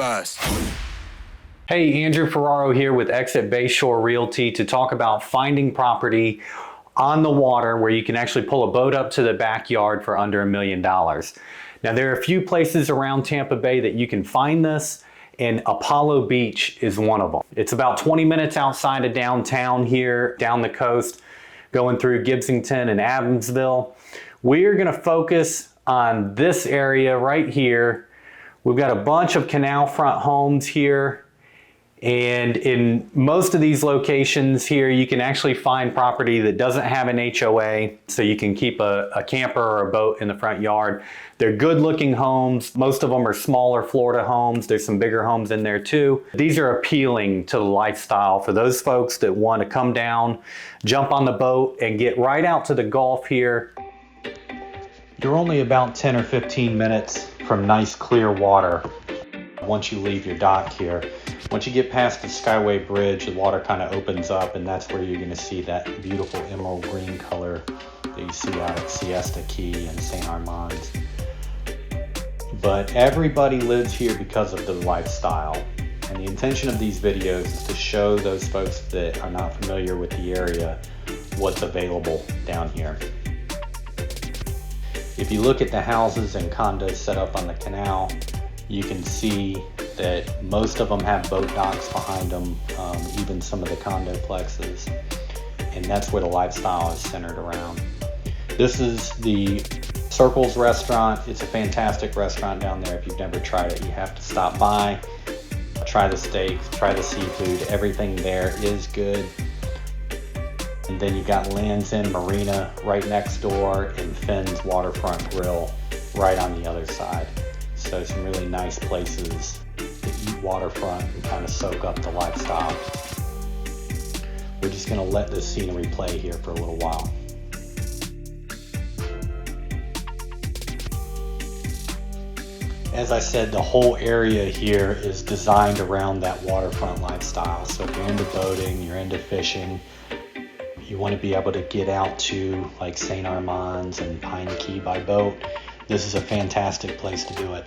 fast. Hey, Andrew Ferraro here with Exit Bayshore Realty to talk about finding property on the water where you can actually pull a boat up to the backyard for under $1 million. Now, there are a few places around Tampa Bay that you can find this, and Apollo Beach is one of them. It's about 20 minutes outside of downtown here, down the coast, going through Gibsonton and Adamsville. We're gonna focus on this area right here. We've got a bunch of canal front homes here. And in most of these locations here, you can actually find property that doesn't have an HOA, so you can keep a camper or a boat in the front yard. They're good looking homes. Most of them are smaller Florida homes. There's some bigger homes in there too. These are appealing to the lifestyle for those folks that want to come down, jump on the boat, and get right out to the Gulf here. You're only about 10 or 15 minutes from nice clear water once you leave your dock here. Once you get past the Skyway Bridge, the water kind of opens up, and that's where you're going to see that beautiful emerald green color that you see out at Siesta Key and St. Armand's. But everybody lives here because of the lifestyle. And the intention of these videos is to show those folks that are not familiar with the area what's available down here. If you look at the houses and condos set up on the canal, you can see that most of them have boat docks behind them, even some of the condoplexes, and that's where the lifestyle is centered around. This is the Circles restaurant. It's a fantastic restaurant down there. If you've never tried it, you have to stop by, try the steaks, try the seafood. Everything there is good. And then you got Land's End Marina right next door and Finn's Waterfront Grill right on the other side. So some really nice places to eat waterfront and kind of soak up the lifestyle. We're just going to let this scenery play here for a little while. As I said, the whole area here is designed around that waterfront lifestyle. So if you're into boating, you're into fishing, you want to be able to get out to like St. Armand's and Pine Key by boat, this is a fantastic place to do it.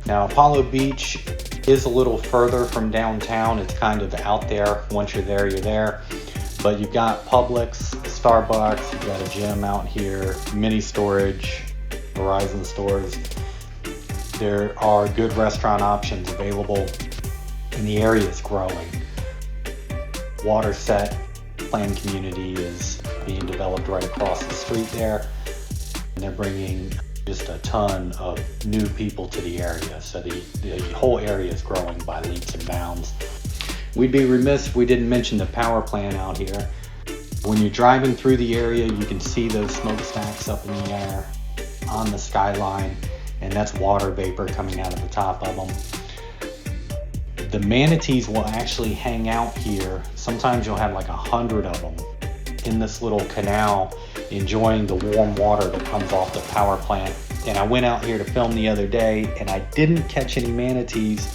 Now, Apollo Beach is a little further from downtown. It's kind of out there. Once you're there. But you've got Publix, Starbucks, you've got a gym out here, mini storage, Verizon stores. There are good restaurant options available, and the area is growing. Waterset planned community is being developed right across the street there, and they're bringing just a ton of new people to the area. So the whole area is growing by leaps and bounds. We'd be remiss if we didn't mention the power plant out here. When you're driving through the area, you can see those smokestacks up in the air on the skyline, and that's water vapor coming out of the top of them. The manatees will actually hang out here. Sometimes you'll have like 100 of them in this little canal enjoying the warm water that comes off the power plant. And I went out here to film the other day and I didn't catch any manatees,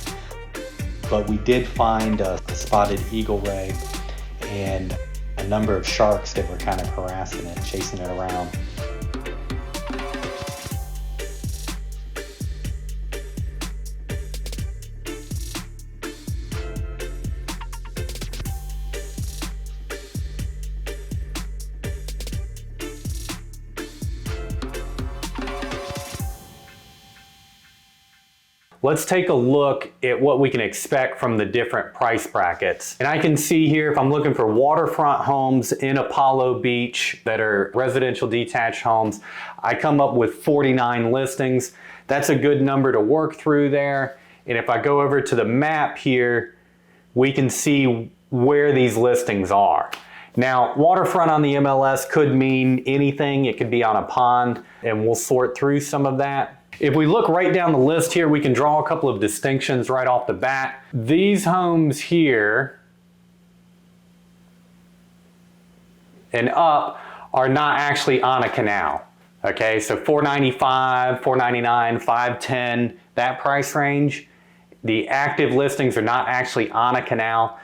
but we did find a spotted eagle ray and a number of sharks that were kind of harassing it, chasing it around. Let's take a look at what we can expect from the different price brackets. And I can see here, if I'm looking for waterfront homes in Apollo Beach that are residential detached homes, I come up with 49 listings. That's a good number to work through there. And if I go over to the map here, we can see where these listings are. Now, waterfront on the MLS could mean anything. It could be on a pond, and we'll sort through some of that. If we look right down the list here, we can draw a couple of distinctions right off the bat. These homes here and up are not actually on a canal. Okay, so $495, $499, $510, that price range. The active listings are not actually on a canal.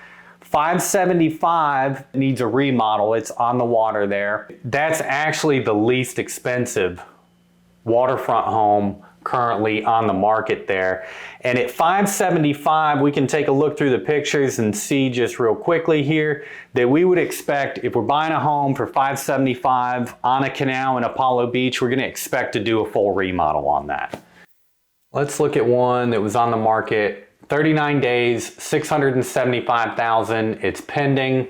575 needs a remodel. It's on the water there. That's actually the least expensive waterfront home currently on the market there. And at 575, we can take a look through the pictures and see just real quickly here that we would expect, if we're buying a home for 575 on a canal in Apollo Beach, we're gonna expect to do a full remodel on that. Let's look at one that was on the market 39 days, 675,000. It's pending.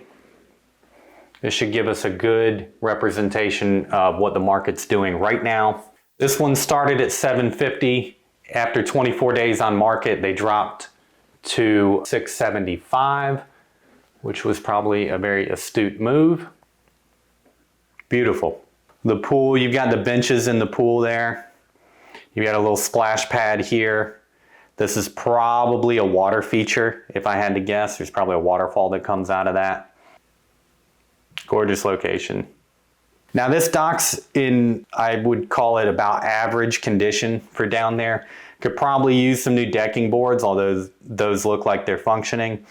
This should give us a good representation of what the market's doing right now. This one started at 750. After 24 days on market, they dropped to 675, which was probably a very astute move. Beautiful. The pool, you've got the benches in the pool there. You got a little splash pad here. This is probably a water feature, if I had to guess. There's probably a waterfall that comes out of that. Gorgeous location. Now this dock's in, I would call it about average condition for down there. Could probably use some new decking boards, although those look like they're functioning.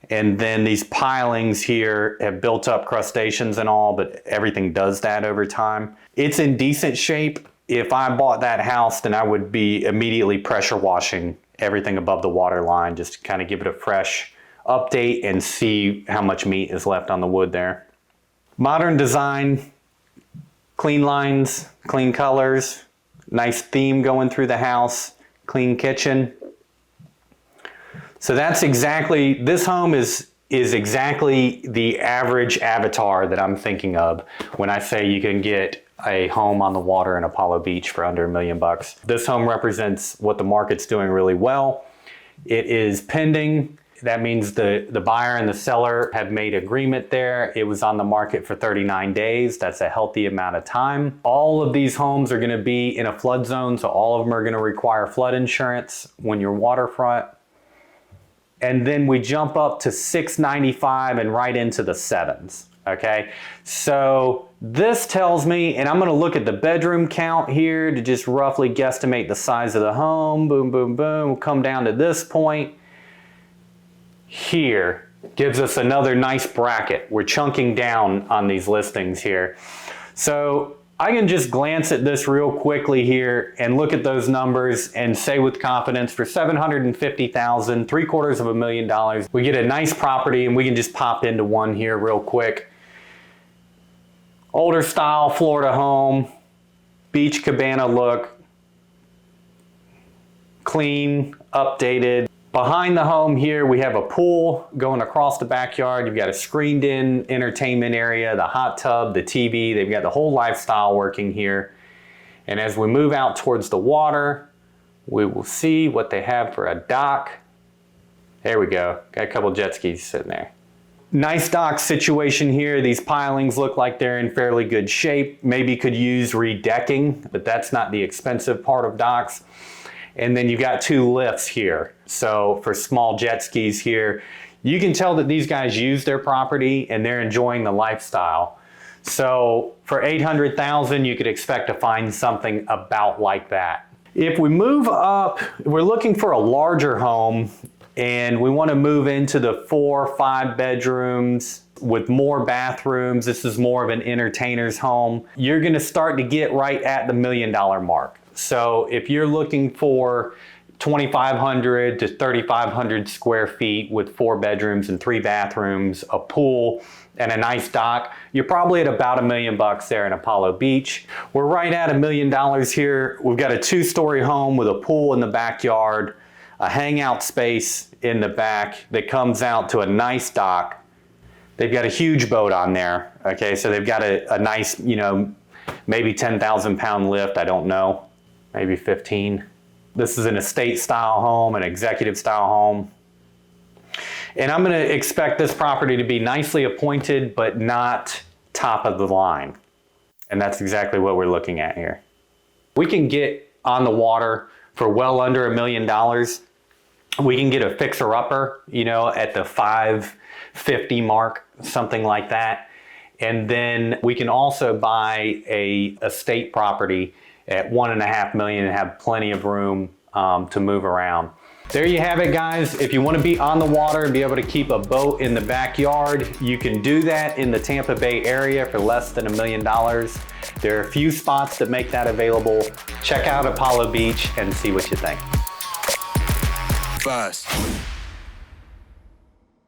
And then these pilings here have built up crustaceans and all, but everything does that over time. It's in decent shape. If I bought that house, then I would be immediately pressure washing everything above the water line just to kind of give it a fresh update and see how much meat is left on the wood there. Modern design, clean lines, clean colors, nice theme going through the house, clean kitchen. So that's exactly, this home is exactly the average avatar that I'm thinking of when I say you can get a home on the water in Apollo Beach for under $1 million. This home represents what the market's doing really well. It is pending. That means the buyer and the seller have made agreement there. It was on the market for 39 days. That's a healthy amount of time. All of these homes are gonna be in a flood zone, so all of them are gonna require flood insurance when you're waterfront. And then we jump up to 695 and right into the sevens, okay? So this tells me, and I'm gonna look at the bedroom count here to just roughly guesstimate the size of the home. Boom, boom, boom, we'll come down to this point. Here gives us another nice bracket. We're chunking down on these listings here. So I can just glance at this real quickly here and look at those numbers and say with confidence for $750,000, $750,000, we get a nice property, and we can just pop into one here real quick. Older style Florida home, beach cabana look, clean, updated. Behind the home here, we have a pool going across the backyard. You've got a screened in entertainment area, the hot tub, the TV. They've got the whole lifestyle working here. And as we move out towards the water, we will see what they have for a dock. There we go. Got a couple jet skis sitting there. Nice dock situation here. These pilings look like they're in fairly good shape. Maybe could use redecking, but that's not the expensive part of docks. And then you've got two lifts here. So for small jet skis here, you can tell that these guys use their property and they're enjoying the lifestyle. So for $800,000, you could expect to find something about like that. If we move up, we're looking for a larger home and we want to move into the 4 or 5 bedrooms with more bathrooms. This is more of an entertainer's home. You're going to start to get right at the $1 million mark. So if you're looking for 2,500 to 3,500 square feet with 4 bedrooms and 3 bathrooms, a pool, and a nice dock, you're probably at about $1 million there in Apollo Beach. We're right at $1 million here. We've got a 2-story home with a pool in the backyard, a hangout space in the back that comes out to a nice dock. They've got a huge boat on there. Okay, so they've got a nice, maybe 10,000 pound lift, I don't know. Maybe 15. This is an estate style home, an executive style home. And I'm gonna expect this property to be nicely appointed, but not top of the line. And that's exactly what we're looking at here. We can get on the water for well under $1 million. We can get a fixer-upper, at the 550 mark, something like that. And then we can also buy a estate property at $1.5 million and have plenty of room to move around. There you have it, guys. If you want to be on the water and be able to keep a boat in the backyard, you can do that in the Tampa Bay area for less than $1 million. There are a few spots that make that available. Check out Apollo Beach and see what you think. Fast.